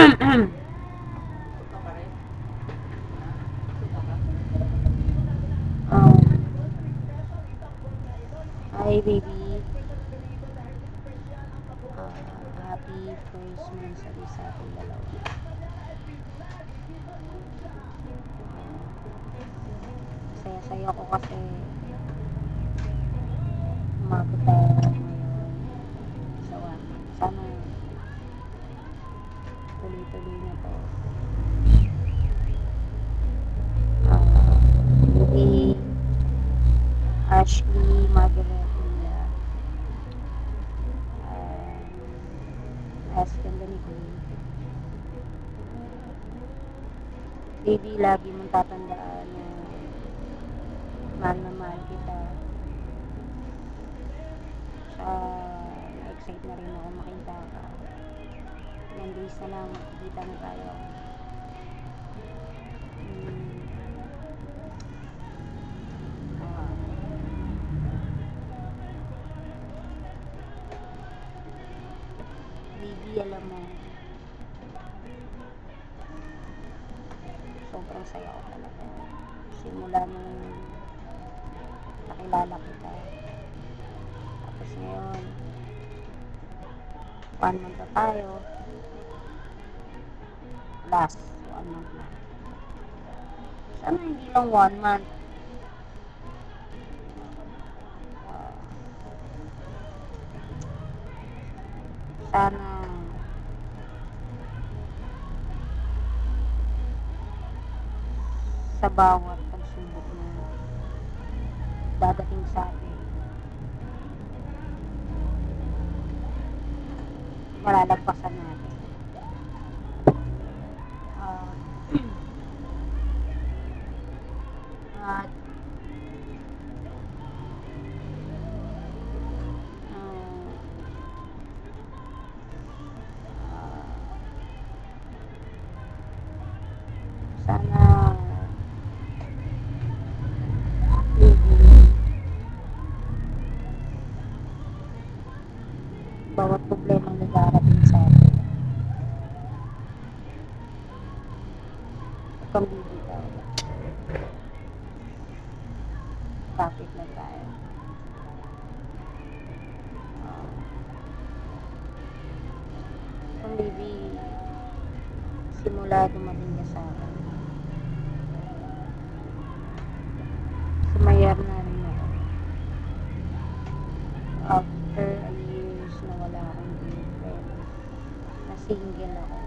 Um, Hi baby. Happy first monthsary sa ating dalawa. Saya-saya ko kasi umabot tayo ngayon sa 1 month. Sana tuloy-tuloy na to. Baby Ashley Margaret Illa, husband ni Queen. Baby, lagi mong tatandaan na mahal kita. Na-excite na rin ako makita ka. Ilang days na lang, makikita na tayo. Baby, alam mo, sobrang saya ko talaga. Simula nung nakilala kita. Tapos ngayon, 1 month na tayo. Last 1 month na. Sana hindi lang 1 month. Sana sa bawat pagsubok na dadating sa atin, malalagpasan natin. At sana bawat problema na darating sa atin, huwag kang bibitaw. Kapit lang tayo. Kung baby, simula dumating ka sa akin, sumayar na rin ako. After a years na wala akong girlfriend, na single ako,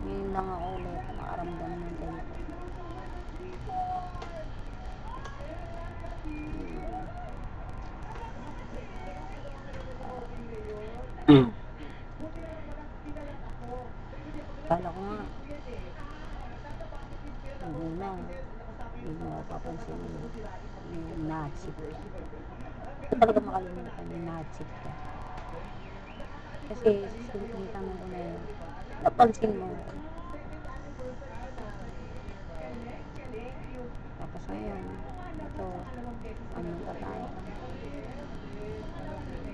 ngayon lang ako ulit nakaramdam ng ganito. Kala ko nga, hindi na, hindi mo papansin yung natsip ka. Hindi talaga makalimutan yung natsip ka. Kasi simpleng tanong ko na yun, napansin mo. Tapos ngayon, ito, ano pa tayo.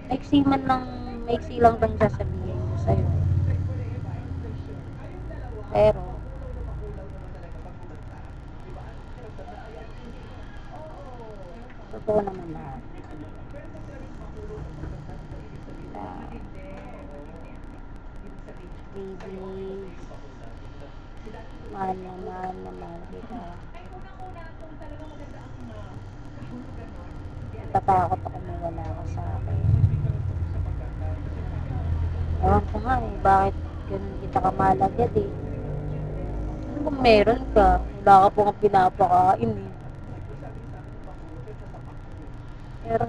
Maiksi lang bang sasabihin ko sa'yo. Pero, totoo naman lahat. Baby, mahal na kita. Natatakot ako mawala ka sa akin. Ewan ko nga bakit ganun kita kamahal agad eh. Ano kung meron ka? Wala ka po nga pinapakain eh. Pero,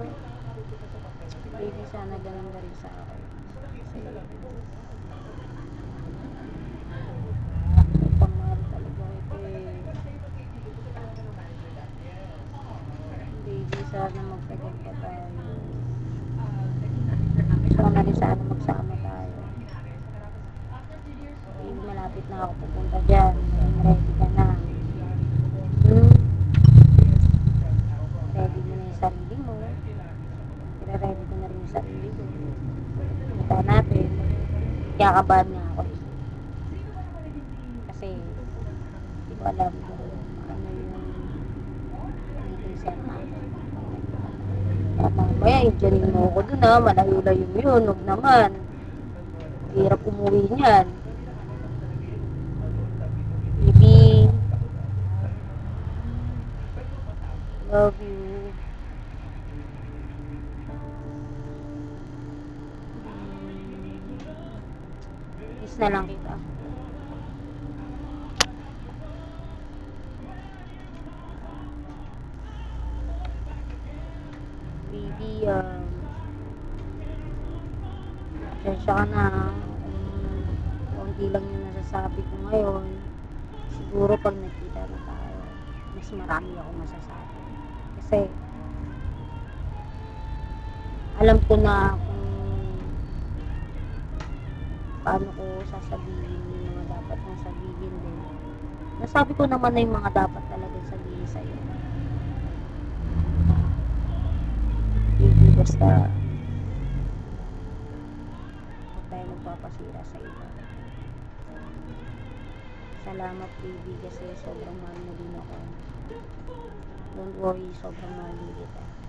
baby, sana ganun na rin sa akin. Pangmahal talaga ito eh. Baby, sana magtagal pa tayo. Sana rin sana magsama tayo. Baby, malapit na ako pupunta dyan. Ready ka na. Ready mo na yung sarili mo. Ready ko na rin yung sarili ko. Punta natin. Kaya kabahan nga ako. ko alam kung ano yung reason namin. Mamaya, dyan mo ako dun ha, malayo-layo yun, huwag naman. Hirap umuwi niyan. Baby, love you. Miss na lang kita. Baby, pasensya ka na. Konti lang yung nasasabi ko ngayon. Siguro pag nakita na tayo, mas marami ako masasabi. Kasi, alam ko na kung paano ko sasabihin yung mga dapat kong sabihin din. Nasabi ko naman na yung mga dapat talaga sabihin sa'yo. Hindi basta huwag tayo magpapasira sa iba. Salamat baby kasi sobrang mahal mo din ako. Don't worry, sobrang mahal din kita.